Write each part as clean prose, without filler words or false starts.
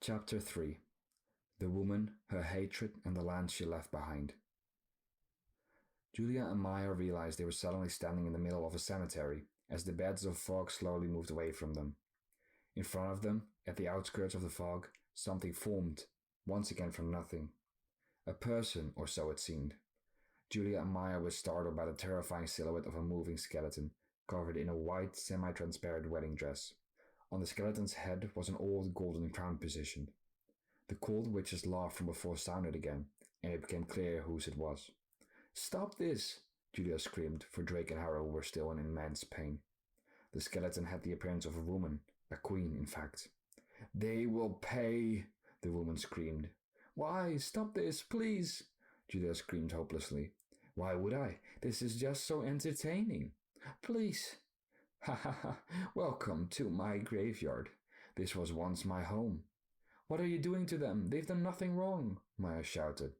Chapter 3. The Woman, Her Hatred, and the Land She Left Behind. Julia and Maya realized they were suddenly standing in the middle of a cemetery as the beds of fog slowly moved away from them. In front of them, at the outskirts of the fog, something formed, once again from nothing. A person, or so it seemed. Julia and Maya were startled by the terrifying silhouette of a moving skeleton, covered in a white, semi-transparent wedding dress. On the skeleton's head was an old golden crown positioned. The cold witch's laugh from before sounded again, and it became clear whose it was. "Stop this!" Julia screamed, for Drake and Harold were still in immense pain. The skeleton had the appearance of a woman, a queen, in fact. "They will pay!" the woman screamed. "Why? Stop this, please!" Julia screamed hopelessly. "Why would I? This is just so entertaining. Please!" "Ha ha ha! Welcome to my graveyard. This was once my home." "What are you doing to them? They've done nothing wrong," Maya shouted.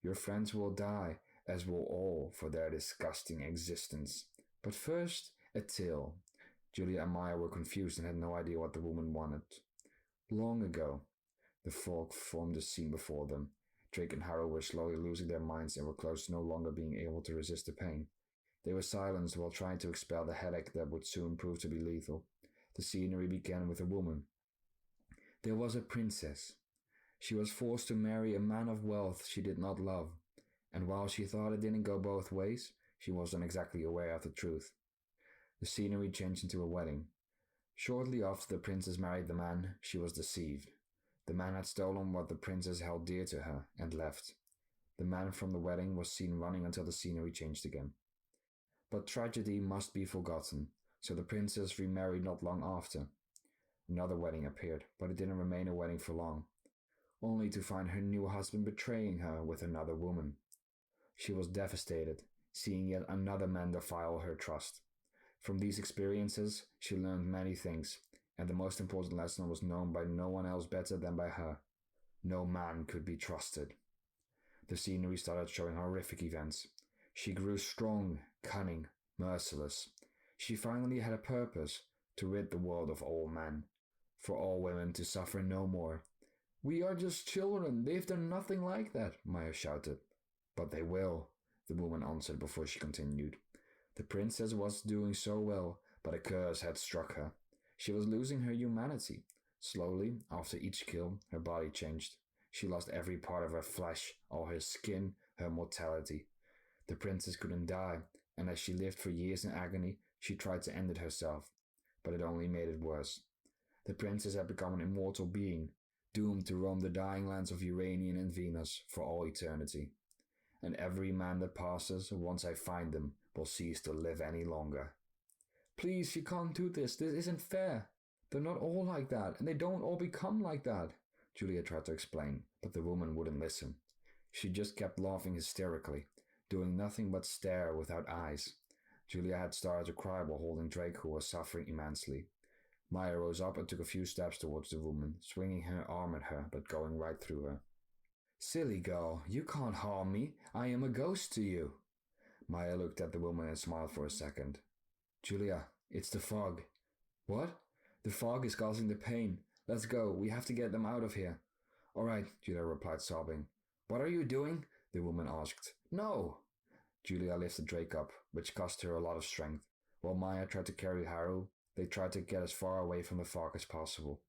"Your friends will die, as will all, for their disgusting existence. But first, a tale." Julia and Maya were confused and had no idea what the woman wanted. Long ago, the fog formed a scene before them. Drake and Harold were slowly losing their minds and were close to no longer being able to resist the pain. They were silenced while trying to expel the headache that would soon prove to be lethal. The scenery began with a woman. There was a princess. She was forced to marry a man of wealth she did not love, and while she thought it didn't go both ways, she wasn't exactly aware of the truth. The scenery changed into a wedding. Shortly after the princess married the man, she was deceived. The man had stolen what the princess held dear to her and left. The man from the wedding was seen running until the scenery changed again. But tragedy must be forgotten, so the princess remarried not long after. Another wedding appeared, but it didn't remain a wedding for long, only to find her new husband betraying her with another woman. She was devastated, seeing yet another man defile her trust. From these experiences, she learned many things, and the most important lesson was known by no one else better than by her. No man could be trusted. The scenery started showing horrific events. She grew strong, cunning, merciless. She finally had a purpose, to rid the world of all men, for all women to suffer no more. "We are just children, they've done nothing like that," Maya shouted. "But they will," the woman answered before she continued. "The princess was doing so well, but a curse had struck her. She was losing her humanity. Slowly, after each kill, her body changed. She lost every part of her flesh, all her skin, her mortality. The princess couldn't die, and as she lived for years in agony, she tried to end it herself, but it only made it worse. The princess had become an immortal being, doomed to roam the dying lands of Uranian and Venus for all eternity. And every man that passes, once I find them, will cease to live any longer." "Please, you can't do this. This isn't fair. They're not all like that, and they don't all become like that," Julia tried to explain, but the woman wouldn't listen. She just kept laughing hysterically, doing nothing but stare without eyes. Julia had started to cry while holding Drake, who was suffering immensely. Maya rose up and took a few steps towards the woman, swinging her arm at her, but going right through her. "Silly girl, you can't harm me. I am a ghost to you." Maya looked at the woman and smiled for a second. "Julia, it's the fog." "What? The fog is causing the pain. Let's go. We have to get them out of here." "All right," Julia replied, sobbing. "What are you doing?" the woman asked. "No!" Julia lifted Drake up, which cost her a lot of strength. While Maya tried to carry Haru, they tried to get as far away from the fog as possible.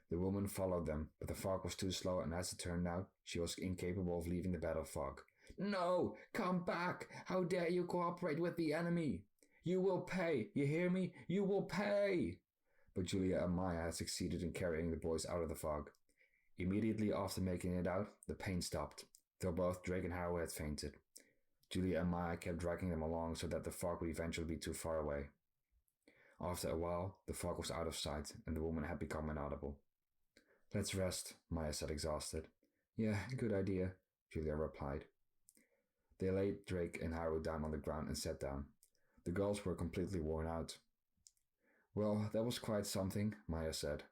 The woman followed them, but the fog was too slow, and as it turned out, she was incapable of leaving the bed of fog. "No! Come back! How dare you cooperate with the enemy? You will pay! You hear me? You will pay!" But Julia and Maya had succeeded in carrying the boys out of the fog. Immediately after making it out, the pain stopped, though both Drake and Haru had fainted. Julia and Maya kept dragging them along so that the fog would eventually be too far away. After a while, the fog was out of sight, and the woman had become inaudible. "Let's rest," Maya said, exhausted. "Yeah, good idea," Julia replied. They laid Drake and Haru down on the ground and sat down. The girls were completely worn out. "Well, that was quite something," Maya said.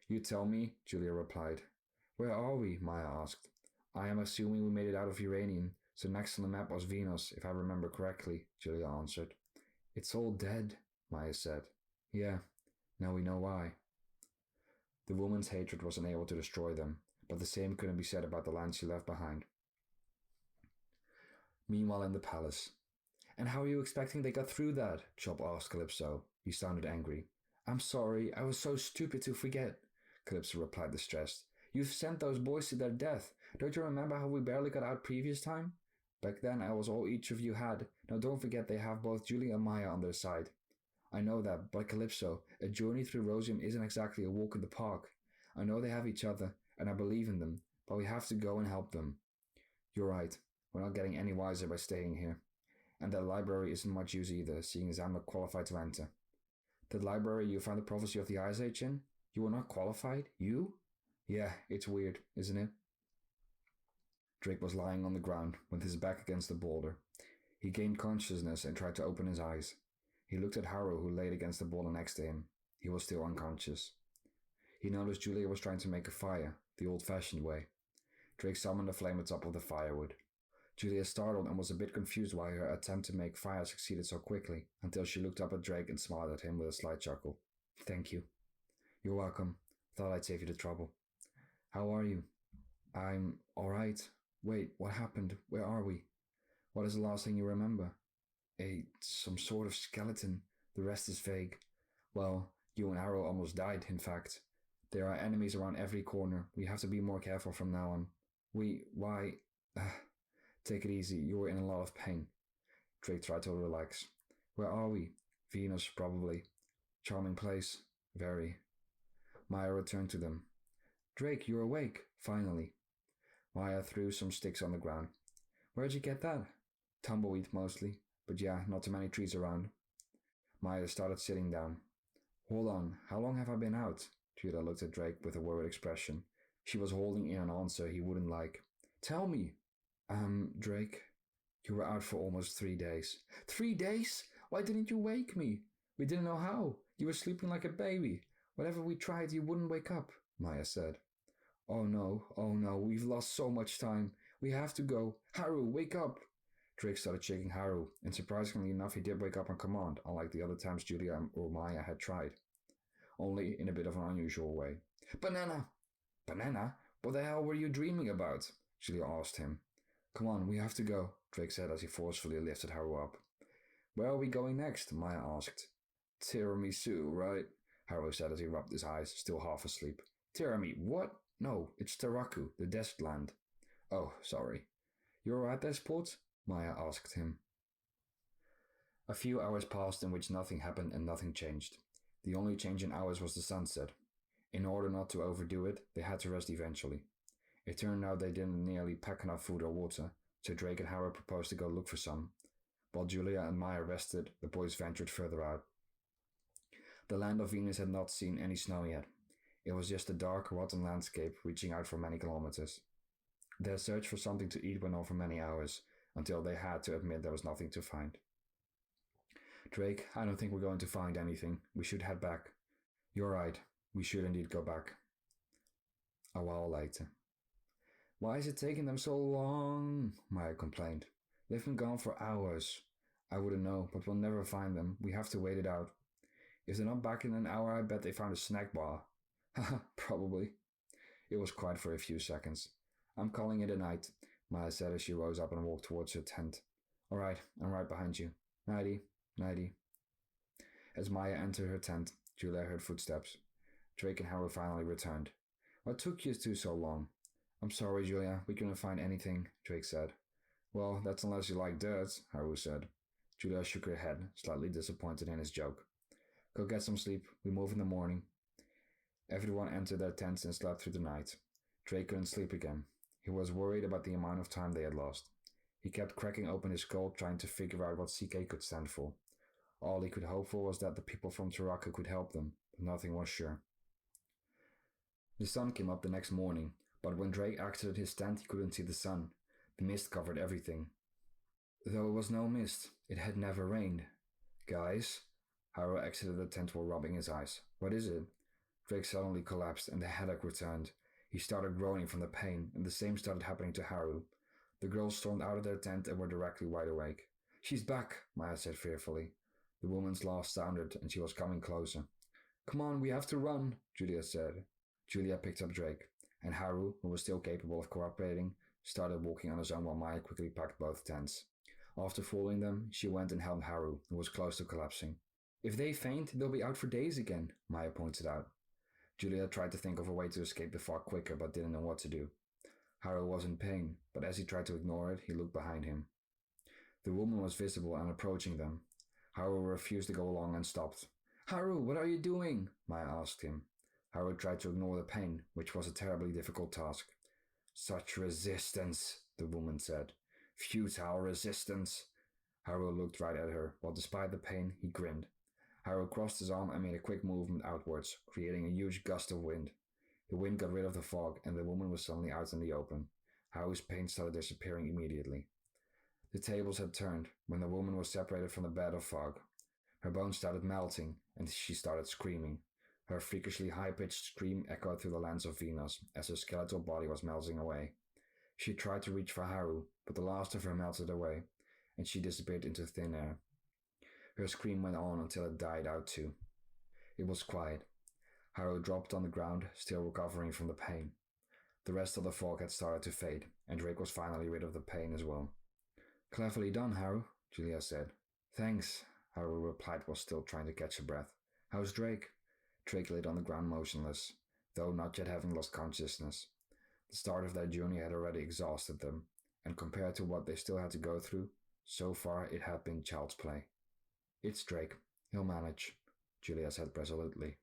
"You tell me," Julia replied. "Where are we?" Maya asked. "I am assuming we made it out of Uranian, so next on the map was Venus, if I remember correctly," Julia answered. "It's all dead," Maya said. "Yeah, now we know why." The woman's hatred was unable to destroy them, but the same couldn't be said about the land she left behind. Meanwhile in the palace. And how are you expecting they got through that? Chop asked Calypso. He sounded angry. I'm sorry, I was so stupid to forget, Calypso replied distressed. You've sent those boys to their death. Don't you remember how we barely got out previous time? Back then I was all each of you had. Now don't forget they have both Julie and Maya on their side. I know that, but Calypso, a journey through Rosium isn't exactly a walk in the park. I know they have each other, and I believe in them, but we have to go and help them. You're right. We're not getting any wiser by staying here. And that library isn't much use either, seeing as I'm not qualified to enter. That library you found the prophecy of the Ice Age in? You were not qualified? You? Yeah, it's weird, isn't it? Drake was lying on the ground, with his back against the boulder. He gained consciousness and tried to open his eyes. He looked at Haru, who laid against the boulder next to him. He was still unconscious. He noticed Julia was trying to make a fire, the old-fashioned way. Drake summoned a flame atop of the firewood. Julia startled and was a bit confused why her attempt to make fire succeeded so quickly, until she looked up at Drake and smiled at him with a slight chuckle. Thank you. You're welcome. Thought I'd save you the trouble. How are you? I'm alright. Wait, what happened? Where are we? What is the last thing you remember? Some sort of skeleton. The rest is vague. Well, you and Arrow almost died, in fact. There are enemies around every corner. We have to be more careful from now on. Why? Take it easy. You were in a lot of pain. Drake tried to relax. Where are we? Venus, probably. Charming place. Very. Maya returned to them. Drake, you're awake. Finally. Maya threw some sticks on the ground. Where'd you get that? Tumbleweed, mostly. But yeah, not too many trees around. Maya started sitting down. Hold on, how long have I been out? Julia looked at Drake with a worried expression. She was holding in an answer he wouldn't like. Tell me. Drake, you were out for almost 3 days. 3 days? Why didn't you wake me? We didn't know how. You were sleeping like a baby. Whatever we tried, you wouldn't wake up, Maya said. Oh no, we've lost so much time. We have to go. Haru, wake up. Drake started shaking Haru, and surprisingly enough he did wake up on command, unlike the other times Julia or Maya had tried. Only in a bit of an unusual way. Banana! Banana? What the hell were you dreaming about? Julia asked him. Come on, we have to go, Drake said as he forcefully lifted Haru up. Where are we going next? Maya asked. Tiramisu, right? Haru said as he rubbed his eyes, still half asleep. Tiramisu, what? No, it's Taraku, the desert land. Oh, sorry. You alright there, Sport? Maya asked him. A few hours passed in which nothing happened and nothing changed. The only change in hours was the sunset. In order not to overdo it, they had to rest eventually. It turned out they didn't nearly pack enough food or water, so Drake and Howard proposed to go look for some. While Julia and Maya rested, the boys ventured further out. The land of Venus had not seen any snow yet. It was just a dark, rotten landscape reaching out for many kilometers. Their search for something to eat went on for many hours, until they had to admit there was nothing to find. Drake, I don't think we're going to find anything. We should head back. You're right. We should indeed go back. A while later. Why is it taking them so long? Maya complained. They've been gone for hours. I wouldn't know, but we'll never find them. We have to wait it out. If they're not back in an hour, I bet they found a snack bar. Haha, probably. It was quiet for a few seconds. I'm calling it a night, Maya said as she rose up and walked towards her tent. All right, I'm right behind you. Nighty, nighty. As Maya entered her tent, Julia heard footsteps. Drake and Howard finally returned. What took you two so long? I'm sorry, Julia, we couldn't find anything, Drake said. Well, that's unless you like dirt, Haru said. Julia shook her head, slightly disappointed in his joke. Go get some sleep. We move in the morning. Everyone entered their tents and slept through the night. Drake couldn't sleep again. He was worried about the amount of time they had lost. He kept cracking open his skull trying to figure out what CK could stand for. All he could hope for was that the people from Taraka could help them, but nothing was sure. The sun came up the next morning, but when Drake exited his tent he couldn't see the sun. The mist covered everything. Though it was no mist, it had never rained. Guys? Haru exited the tent while rubbing his eyes. What is it? Drake suddenly collapsed and the headache returned. He started groaning from the pain, and the same started happening to Haru. The girls stormed out of their tent and were directly wide awake. She's back, Maya said fearfully. The woman's laugh sounded, and she was coming closer. Come on, we have to run, Julia said. Julia picked up Drake, and Haru, who was still capable of cooperating, started walking on his own while Maya quickly packed both tents. After following them, she went and helped Haru, who was close to collapsing. If they faint, they'll be out for days again, Maya pointed out. Julia tried to think of a way to escape the fog quicker but didn't know what to do. Haru was in pain, but as he tried to ignore it, he looked behind him. The woman was visible and approaching them. Haru refused to go along and stopped. Haru, what are you doing? Maya asked him. Haru tried to ignore the pain, which was a terribly difficult task. Such resistance, the woman said. Futile resistance. Haru looked right at her, while despite the pain, he grinned. Haru crossed his arm and made a quick movement outwards, creating a huge gust of wind. The wind got rid of the fog, and the woman was suddenly out in the open. Haru's pain started disappearing immediately. The tables had turned when the woman was separated from the bed of fog. Her bones started melting, and she started screaming. Her freakishly high-pitched scream echoed through the lands of Venus as her skeletal body was melting away. She tried to reach for Haru, but the last of her melted away, and she disappeared into thin air. Her scream went on until it died out too. It was quiet. Haru dropped on the ground, still recovering from the pain. The rest of the fog had started to fade, and Drake was finally rid of the pain as well. Cleverly done, Haru, Julia said. Thanks, Haru replied while still trying to catch her breath. How's Drake? Drake laid on the ground motionless, though not yet having lost consciousness. The start of their journey had already exhausted them, and compared to what they still had to go through, so far it had been child's play. It's Drake. He'll manage, Julia said resolutely.